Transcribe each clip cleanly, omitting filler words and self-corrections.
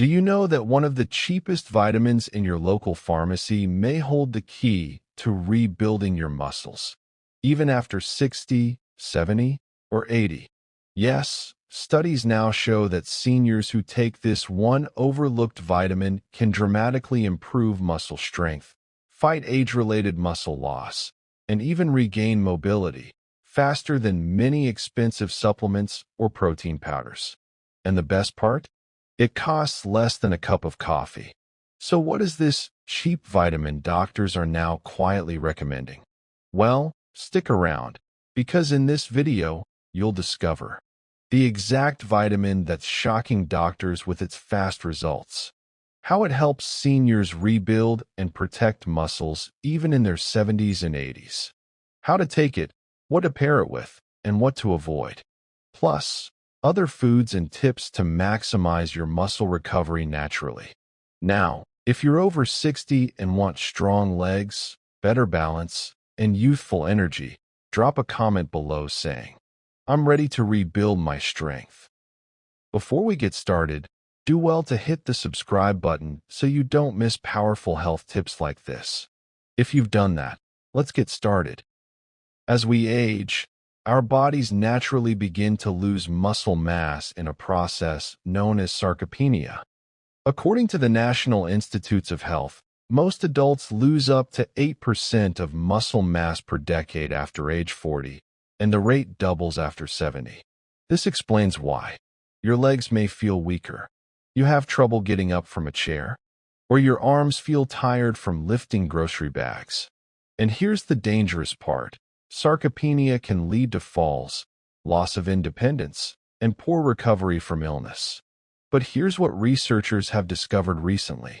Do you know that one of the cheapest vitamins in your local pharmacy may hold the key to rebuilding your muscles, even after 60, 70, or 80? Yes, studies now show that seniors who take this one overlooked vitamin can dramatically improve muscle strength, fight age-related muscle loss, and even regain mobility faster than many expensive supplements or protein powders. And the best part? It costs less than a cup of coffee. So what is this cheap vitamin doctors are now quietly recommending? Well, stick around, because in this video, you'll discover the exact vitamin that's shocking doctors with its fast results, how it helps seniors rebuild and protect muscles even in their 70s and 80s, how to take it, what to pair it with, and what to avoid. Plus, other foods and tips to maximize your muscle recovery naturally. Now, if you're over 60 and want strong legs, better balance, and youthful energy, drop a comment below saying, "I'm ready to rebuild my strength." Before we get started, do well to hit the subscribe button so you don't miss powerful health tips like this. If you've done that, let's get started. As we age, our bodies naturally begin to lose muscle mass in a process known as sarcopenia. According to the National Institutes of Health, most adults lose up to 8% of muscle mass per decade after age 40, and the rate doubles after 70. This explains why. Your legs may feel weaker, you have trouble getting up from a chair, or your arms feel tired from lifting grocery bags. And here's the dangerous part. Sarcopenia can lead to falls, loss of independence, and poor recovery from illness. But here's what researchers have discovered recently.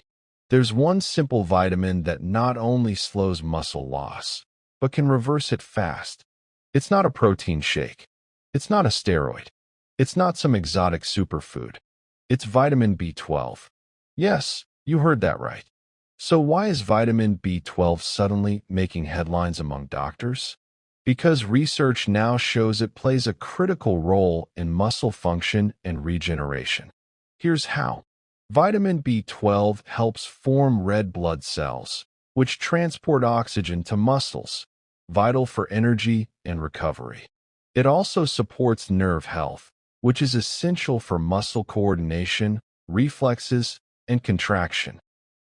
There's one simple vitamin that not only slows muscle loss, but can reverse it fast. It's not a protein shake. It's not a steroid. It's not some exotic superfood. It's vitamin B12. Yes, you heard that right. So why is vitamin B12 suddenly making headlines among doctors? Because research now shows it plays a critical role in muscle function and regeneration. Here's how. Vitamin B12 helps form red blood cells, which transport oxygen to muscles, vital for energy and recovery. It also supports nerve health, which is essential for muscle coordination, reflexes, and contraction.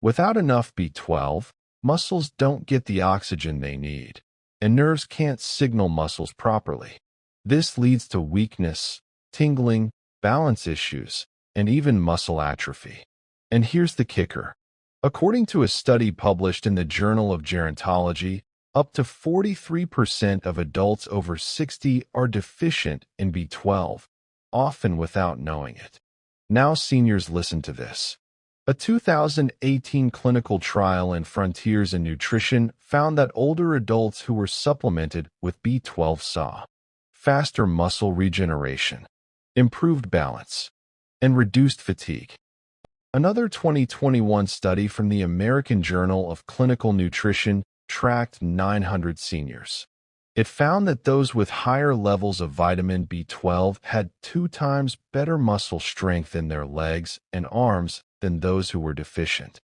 Without enough B12, muscles don't get the oxygen they need, and nerves can't signal muscles properly. This leads to weakness, tingling, balance issues, and even muscle atrophy. And here's the kicker. According to a study published in the Journal of Gerontology, up to 43% of adults over 60 are deficient in B12, often without knowing it. Now seniors, listen to this. A 2018 clinical trial in Frontiers in Nutrition found that older adults who were supplemented with B12 saw faster muscle regeneration, improved balance, and reduced fatigue. Another 2021 study from the American Journal of Clinical Nutrition tracked 900 seniors. It found that those with higher levels of vitamin B12 had 2 times better muscle strength in their legs and arms than those who were deficient.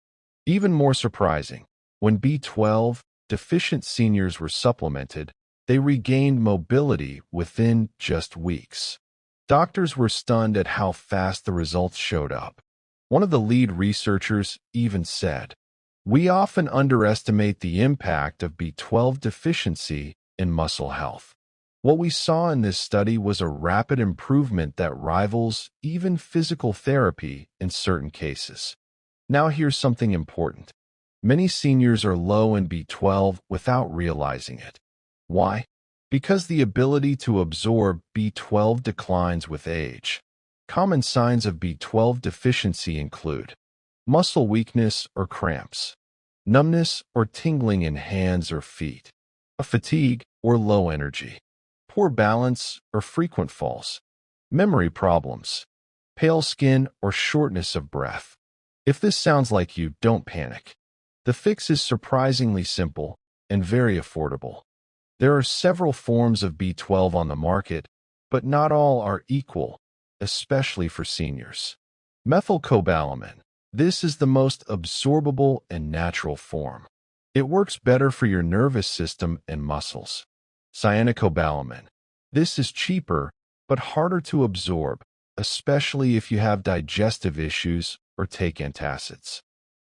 Even more surprising, when B12 deficient seniors were supplemented, they regained mobility within just weeks. Doctors were stunned at how fast the results showed up. One of the lead researchers even said, "We often underestimate the impact of B12 deficiency in muscle health." What we saw in this study was a rapid improvement that rivals even physical therapy in certain cases. Now here's something important. Many seniors are low in B12 without realizing it. Why? Because the ability to absorb B12 declines with age. Common signs of B12 deficiency include muscle weakness or cramps, numbness or tingling in hands or feet, fatigue or low energy, poor balance or frequent falls, memory problems, pale skin or shortness of breath. If this sounds like you, don't panic. The fix is surprisingly simple and very affordable. There are several forms of B12 on the market, but not all are equal, especially for seniors. Methylcobalamin, This is the most absorbable and natural form. It works better for your nervous system and muscles. Cyanocobalamin. This is cheaper, but harder to absorb, especially if you have digestive issues or take antacids.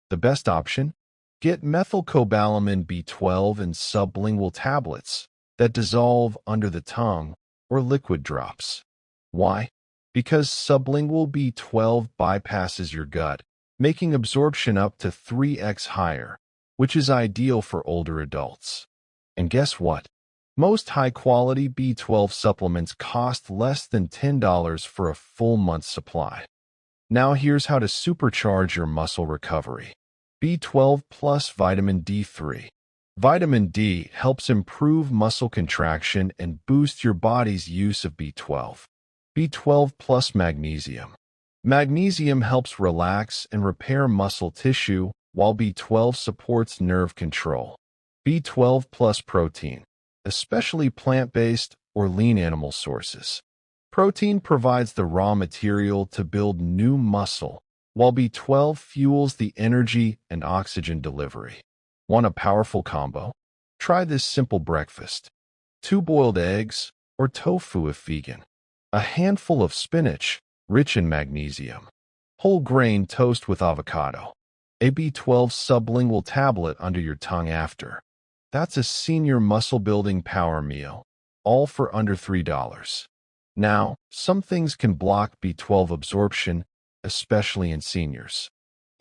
The best option? Get methylcobalamin B12 in sublingual tablets that dissolve under the tongue or liquid drops. Why? Because sublingual B12 bypasses your gut, making absorption up to 3x higher, which is ideal for older adults. And guess what? Most high-quality B12 supplements cost less than $10 for a full month's supply. Now here's how to supercharge your muscle recovery. B12 plus vitamin D3. Vitamin D helps improve muscle contraction and boost your body's use of B12. B12 plus magnesium. Magnesium helps relax and repair muscle tissue, while B12 supports nerve control. B12 plus protein, especially plant-based or lean animal sources. Protein provides the raw material to build new muscle, while B12 fuels the energy and oxygen delivery. Want a powerful combo? Try this simple breakfast. 2 boiled eggs, or tofu if vegan. A handful of spinach, rich in magnesium. Whole grain toast with avocado. A B12 sublingual tablet under your tongue after. That's a senior muscle-building power meal, all for under $3. Now, some things can block B12 absorption, especially in seniors.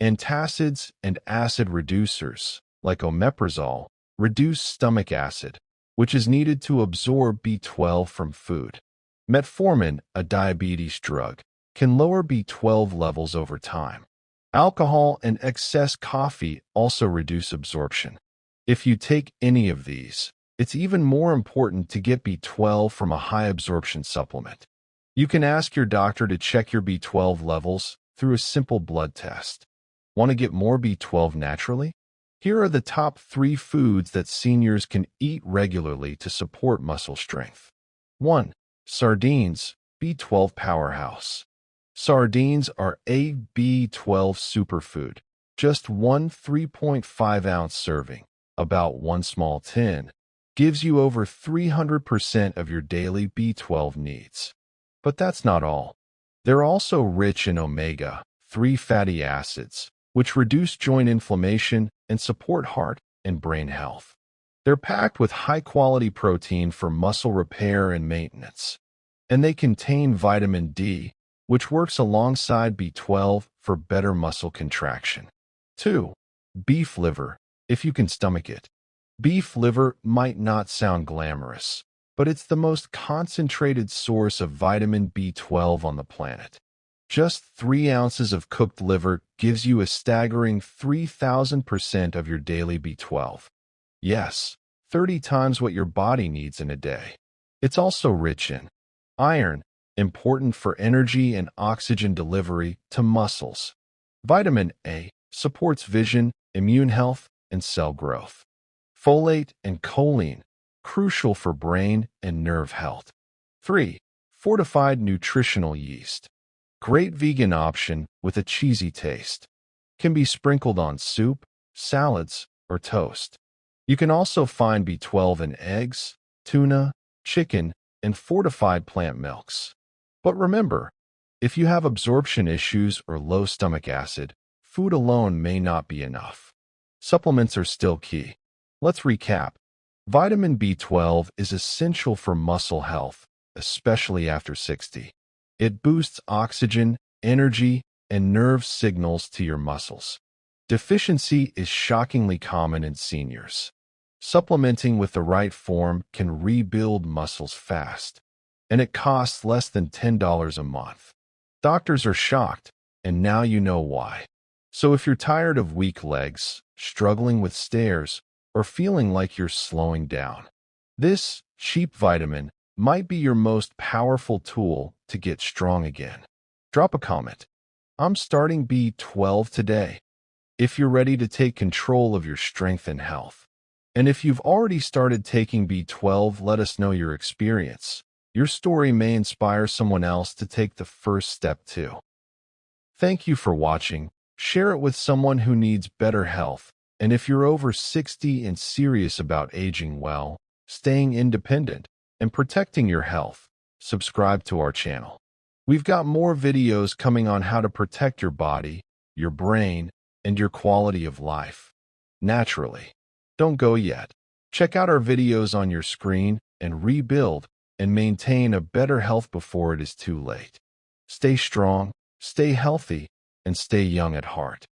Antacids and acid reducers, like omeprazole, reduce stomach acid, which is needed to absorb B12 from food. Metformin, a diabetes drug, can lower B12 levels over time. Alcohol and excess coffee also reduce absorption. If you take any of these, it's even more important to get B12 from a high-absorption supplement. You can ask your doctor to check your B12 levels through a simple blood test. Want to get more B12 naturally? Here are the top 3 foods that seniors can eat regularly to support muscle strength. 1. Sardines, B12 powerhouse. Sardines are a B12 superfood. Just one 3.5-ounce serving, about one small tin, gives you over 300% of your daily B12 needs. But that's not all. They're also rich in omega-3 fatty acids, which reduce joint inflammation and support heart and brain health. They're packed with high-quality protein for muscle repair and maintenance. And they contain vitamin D, which works alongside B12 for better muscle contraction. 2. Beef liver, if you can stomach it. Beef liver might not sound glamorous, but it's the most concentrated source of vitamin B12 on the planet. Just 3 ounces of cooked liver gives you a staggering 3,000% of your daily B12. Yes, 30 times what your body needs in a day. It's also rich in iron, important for energy and oxygen delivery to muscles. Vitamin A supports vision, immune health, and cell growth. Folate and choline, crucial for brain and nerve health. 3. Fortified nutritional yeast. Great vegan option with a cheesy taste. Can be sprinkled on soup, salads, or toast. You can also find B12 in eggs, tuna, chicken, and fortified plant milks. But remember, if you have absorption issues or low stomach acid, food alone may not be enough. Supplements are still key. Let's recap. Vitamin B12 is essential for muscle health, especially after 60. It boosts oxygen, energy, and nerve signals to your muscles. Deficiency is shockingly common in seniors. Supplementing with the right form can rebuild muscles fast, and it costs less than $10 a month. Doctors are shocked, and now you know why. So if you're tired of weak legs, struggling with stairs, or feeling like you're slowing down, this cheap vitamin might be your most powerful tool to get strong again. Drop a comment. I'm starting B12 today. If you're ready to take control of your strength and health. And if you've already started taking B12, let us know your experience. Your story may inspire someone else to take the first step too. Thank you for watching. Share it with someone who needs better health. And if you're over 60 and serious about aging well, staying independent, and protecting your health, subscribe to our channel. We've got more videos coming on how to protect your body, your brain, and your quality of life naturally. Don't go yet. Check out our videos on your screen and rebuild and maintain a better health before it is too late. Stay strong, stay healthy, and stay young at heart.